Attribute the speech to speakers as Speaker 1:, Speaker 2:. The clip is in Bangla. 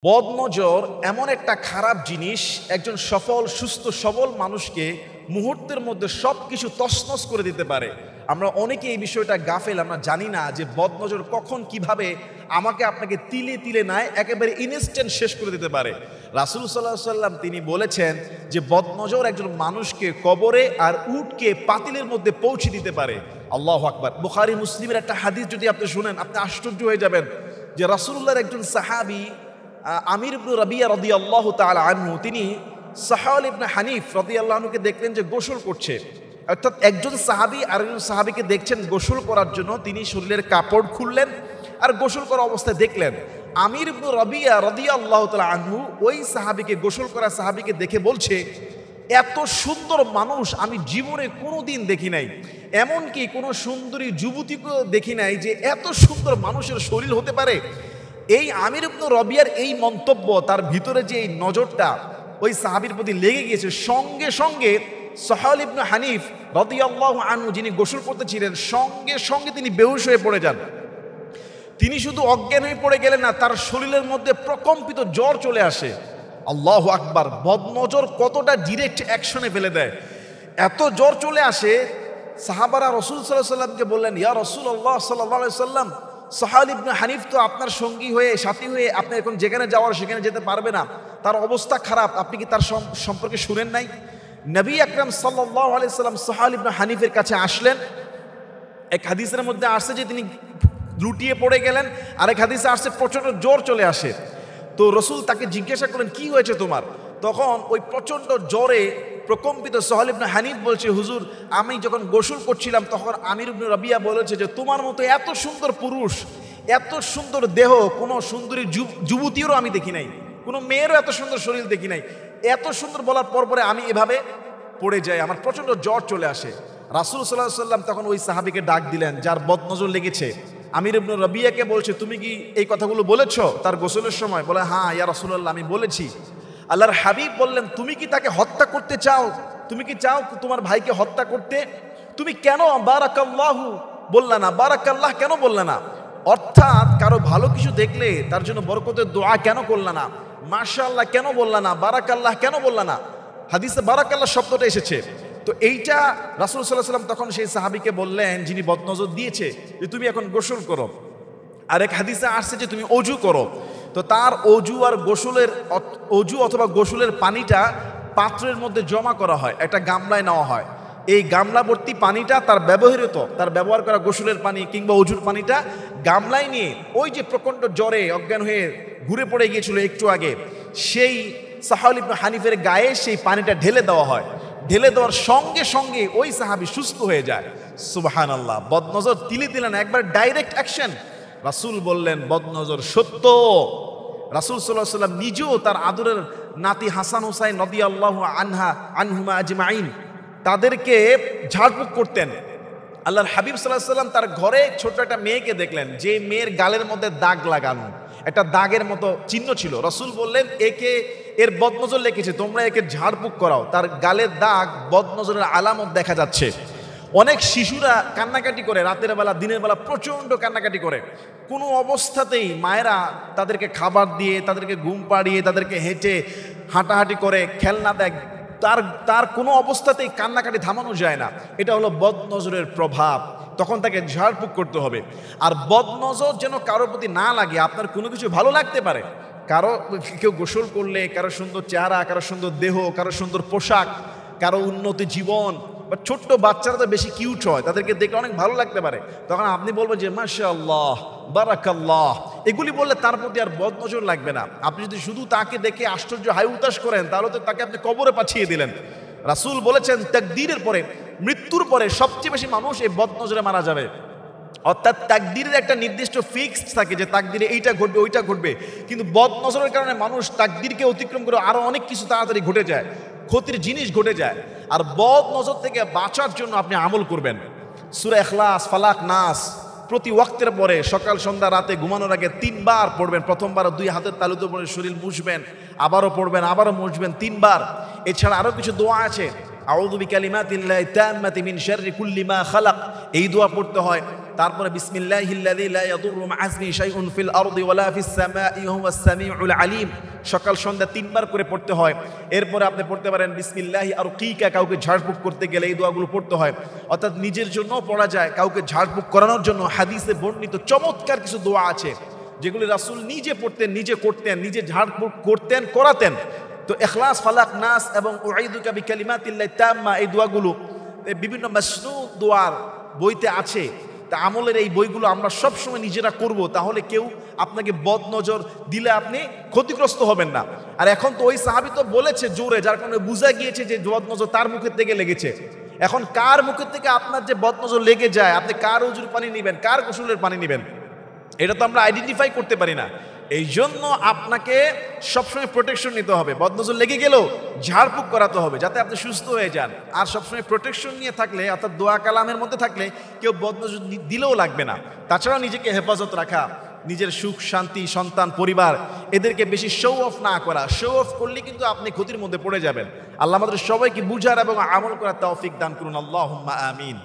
Speaker 1: বদনজর এমন একটা খারাপ জিনিস, একজন সফল সুস্থ সবল মানুষকে মুহূর্তের মধ্যে সব কিছু তছনছ করে দিতে পারে। আমরা অনেকে এই বিষয়টা গাফেল, আমরা জানি না যে বদনজর কখন কিভাবে আমাকে আপনাকে তিলে তিলে নেয়, একেবারে ইনস্ট্যান্ট শেষ করে দিতে পারে। রাসূল সাল্লাল্লাহু আলাইহি সাল্লাম তিনি বলেছেন যে বদনজর একজন মানুষকে কবরে আর উটকে পাতিলের মধ্যে পৌঁছে দিতে পারে। আল্লাহু আকবার। বুখারী মুসলিমের একটা হাদিস যদি আপনি শুনেন, আপনি আশ্চর্য হয়ে যাবেন যে রাসূলুল্লাহর একজন সাহাবী আমির ইবনে রাবিয়া রাদিয়াল্লাহু তাআলা আনহু, তিনি সাহাল ইবনে হানিফ রাদিয়াল্লাহু আনহুকে দেখলেন যে গোসল করছে। অর্থাৎ একজন সাহাবী আরেকজন সাহাবীকে দেখছেন গোসল করার জন্য, তিনি শরীরের কাপড় খুললেন আর গোসল করা অবস্থায় দেখলেন আমির ইবনে রাবিয়া রাদিয়াল্লাহু তাআলা আনহু ওই সাহাবীকে, গোসল করা সাহাবীকে দেখে বলছে, এত সুন্দর মানুষ আমি জীবনে কোনোদিন দেখি নাই, এমনকি কোনো সুন্দরী যুবতীকেও দেখি নাই যে এত সুন্দর মানুষের শরীর হতে পারে। এই আমির ইবনে রাবিয়ার এই মন্তব্য, তার ভিতরে যে এই নজরটা ওই সাহাবীর প্রতি লেগে গিয়েছে, সঙ্গে সঙ্গে সাহাল ইবনে হানিফ রাদিয়াল্লাহু আনহু যিনি গোসল করতেছিলেন, সঙ্গে সঙ্গে তিনি বেহুশ হয়ে পড়ে যান। তিনি শুধু অজ্ঞান হয়ে পড়ে গেলেন না, তার শরীরের মধ্যে প্রকম্পিত জ্বর চলে আসে। আল্লাহু আকবার! বদনজর কতটা ডিরেক্ট অ্যাকশনে ফেলে দেয়। এত জ্বর চলে আসে, সাহাবারা রাসূল সাল্লাল্লাহু আলাইহি সাল্লামকে বললেন, ইয়া রাসূলুল্লাহ সাল্লাল্লাহু আলাইহি সাল্লাম, সাহাল ইবনে হানিফ তো আপনার সঙ্গী হয়ে, সাথী হয়ে আপনি এখন যেখানে যাওয়ার সেখানে যেতে পারবে না, তার অবস্থা খারাপ, আপনি কি তার সম্পর্কে শুনেন নাই? নবী আকরাম সাল্লাল্লাহু আলাইহি সাল্লাম সাহাল ইবনে হানিফের কাছে আসলেন। এক হাদিসের মধ্যে আসছে যে তিনি লুটিয়ে পড়ে গেলেন, আরেক হাদিসে আসছে প্রচণ্ড জ্বর চলে আসে। তো রসুল তাকে জিজ্ঞাসা করলেন, কি হয়েছে তোমার? তখন ওই প্রচণ্ড জ্বরে প্রকম্পিত সাহাল ইবনে হানিফ বলছে, হুজুর আমি যখন গোসল করছিলাম তখন আমির ইবনে রাবিয়া বলেছে যে তোমার মতো এত সুন্দর পুরুষ, এত সুন্দর দেহ কোনো সুন্দরী যুবতীরও আমি দেখি নাই, কোনো মেয়েরও এত সুন্দর শরীর দেখি নাই। এত সুন্দর বলার পরে আমি এভাবে পড়ে যাই, আমার প্রচণ্ড জ্বর চলে আসে। রাসূল সাল্লাল্লাহু আলাইহি সাল্লাম তখন ওই সাহাবীকে ডাক দিলেন যার বদনজর লেগেছে। আমির ইবনে রাবিয়াকে বলছে, তুমি কি এই কথাগুলো বলেছো তার গোসলের সময়? বলে, হ্যাঁ ইয়া রাসূলুল্লাহ আমি বলেছি। আল্লাহর হাবিব বললেন, তুমি কি তাকে হত্যা করতে চাও? তুমি কি চাও তোমার ভাইকে হত্যা করতে? তুমি কেন বারাকাল্লাহু বললা না, বারাকাল্লাহ কেন বললা না? অর্থাৎ কারো ভালো কিছু দেখলে তার জন্য বরকতের দোয়া কেন করলা না? মাশাআল্লাহ কেন বললা না? বারাকাল্লাহ কেন বললা না? হাদিসে বারাকাল্লাহ শব্দটা এসেছে। তো এইটা রাসূল সাল্লাল্লাহু আলাইহি ওয়াসাল্লাম তখন সেই সাহাবীকে বললেন যিনি বদনজর দিয়েছে, যে তুমি এখন গোসল করো। আরেক হাদিসে আসছে যে তুমি অজু করো। তো তার অজু অথবা গোসলের পানিটা পাত্রের মধ্যে জমা করা হয়, একটা গামলায় নেওয়া হয়। এই গামলা ভর্তি পানিটা তার ব্যবহার করা গোসলের পানি কিংবা অজুর পানিটা গামলায় নিয়ে ওই যে প্রচণ্ড জ্বরে অজ্ঞান হয়ে ঘুরে পড়ে গিয়েছিল একটু আগে, সেই সাহাল ইবনে হানিফের গায়ে সেই পানিটা ঢেলে দেওয়া হয়। ঢেলে দেওয়ার সঙ্গে সঙ্গে ওই সাহাবী সুস্থ হয়ে যায়। সুবহানাল্লাহ! বদনজর তিলে তিলে না, একবার ডাইরেক্ট অ্যাকশন। রাসূল বললেন বদনজর সত্য। রাসূল সাল্লাল্লাহু আলাইহি ওয়াসাল্লাম নিজেও তার আদরের নাতি হাসান হুসাইন রাদিয়াল্লাহু আনহুমা আজমাইন তাদেরকে ঝাড়ফুঁক করতেন। আল্লাহর হাবিব সাল্লাল্লাহু আলাইহি ওয়াসাল্লাম তার ঘরে ছোট একটা মেয়েকে দেখলেন, যে মেয়ের গালের মধ্যে দাগ লাগানো, একটা দাগের মতো চিহ্ন ছিল। রাসূল বললেন, এর বদনজর লেগেছে, তোমরা একে ঝাড়ফুঁক করাও, তার গালের দাগ বদনজরের আলামত দেখা যাচ্ছে। অনেক শিশুরা কান্নাকাটি করে, রাতের বেলা দিনের বেলা প্রচণ্ড কান্নাকাটি করে। কোনো অবস্থাতেই মায়েরা তাদেরকে খাবার দিয়ে, তাদেরকে ঘুম পাড়িয়ে, তাদেরকে হেঁটে হাঁটাহাঁটি করে, খেলনা দেয়, তার কোনো অবস্থাতেই কান্নাকাটি থামানো যায় না। এটা হলো বদনজরের প্রভাব। তখন তাকে ঝাড়ফুঁক করতে হবে। আর বদনজর যেন কারোর প্রতি না লাগে। আপনার কোনো কিছু ভালো লাগতে পারে, কেউ গোসল করলে, কারো সুন্দর চেহারা, কারো সুন্দর দেহ, কারো সুন্দর পোশাক, কারো উন্নতি জীবন, বা ছোট্ট বাচ্চারা তো বেশি কিউট হয়, তাদেরকে দেখলে অনেক ভালো লাগতে পারে। তখন আপনি বলবেন যে মাশাআল্লাহ বারাকাল্লাহ, এগুলি বললে তার প্রতি আর বদনজর লাগবে না। আপনি যদি শুধু তাকে দেখে আশ্চর্য হাই উতাস করেন, তাহলে তো তাকে আপনি কবরে পাঠিয়ে দিলেন। রাসূল বলেছেন তাকদীরের পরে, মৃত্যুর পরে সবচেয়ে বেশি মানুষ এই বদনজরে মারা যাবে। অর্থাৎ তাকদীরের একটা নির্দিষ্ট ফিক্সড থাকে যে তাকদীরে এইটা ঘটবে ওইটা ঘটবে, কিন্তু বদনজরের কারণে মানুষ তাকদীরকে অতিক্রম করে আরো অনেক কিছু তাড়াতাড়ি ঘটে যায়, ক্ষতির জিনিস ঘটে যায়। আর বদনজর থেকে বাঁচার জন্য আপনি আমল করবেন। সূরা ইখলাস, ফালাক, নাস প্রতি ওয়াক্তের পরে সকাল সন্ধ্যা রাতে ঘুমানোর আগে 3 বার পড়বেন। প্রথমবার 2 হাতের তালুতে পড়ে শরীর মুছবেন, আবারও পড়বেন, আবারও মুছবেন 3 বার। এছাড়া আরও কিছু দোয়া আছে। আউযু বিকালিমাতিল্লাহি তাম্মাতি মিন শাররি কুল্লি মা খালাক, এই দোয়া পড়তে হয়। তারপরে বিসমিল্লাহিল্লাযী লা ইয়াদুররু মা ইসমিহি শাইউন ফিল আরদি ওয়ালা ফিস সামাই হুয়াস সামিউল আলিম, সকাল সন্ধ্যা 3 বার করে পড়তে হয়। এরপরে আপনি পড়তে পারেন বিসমিল্লাহি আরকিকা, কাউকে ঝাড়ফুঁক করতে গেলে এই দোয়াগুলো পড়তে হয়। অর্থাৎ নিজের জন্য পড়া যায়, কাউকে ঝাড়ফুঁক করানোর জন্য হাদিসে বর্ণিত চমৎকার কিছু দোয়া আছে যেগুলি রাসূল নিজে পড়তেন, নিজে করতেন, নিজে ঝাড়ফুঁক করতেন, করাতেন। তো ইখলাস, ফালাক, নাস এবং উঈদুকা বিকালিমাতিল্লাহি তাম্মা, এই দোয়াগুলো বিভিন্ন মাসনুদ দোয়ার বইতে আছে। তা আমলের এই বইগুলো আমরা সবসময় নিজেরা করব, তাহলে কেউ আপনাকে বদ নজর দিলে আপনি ক্ষতিগ্রস্ত হবেন না। আর এখন তো ওই সাহাবী তো বলেছে জোরে, যার কারণে বোঝা গিয়েছে যে বদ নজর তার মুখের থেকে লেগেছে। এখন কার মুখের থেকে আপনার যে বদ নজর লেগে যায়, আপনি কার ওযুর পানি নেবেন, কার গোসলের পানি নেবেন, এটা তো আমরা আইডেন্টিফাই করতে পারি না। এই জন্য আপনাকে সবসময় প্রোটেকশন নিতে হবে। বদনজর লেগে গেলেও ঝাড়ফুঁক করাতে হবে যাতে আপনি সুস্থ হয়ে যান। আর সবসময় প্রোটেকশন নিয়ে থাকলে, অর্থাৎ দোয়া কালামের মধ্যে থাকলে কেউ বদনজর দিলেও লাগবে না। তাছাড়া নিজেকে হেফাজত রাখা, নিজের সুখ শান্তি, সন্তান, পরিবার, এদেরকে বেশি শো অফ না করা। শো অফ করলে কিন্তু আপনি ক্ষতির মধ্যে পড়ে যাবেন। আল্লাহ আমাদের সবাইকে বুঝার এবং আমল করার তৌফিক দান করুন। আল্লাহুম্মা আমিন।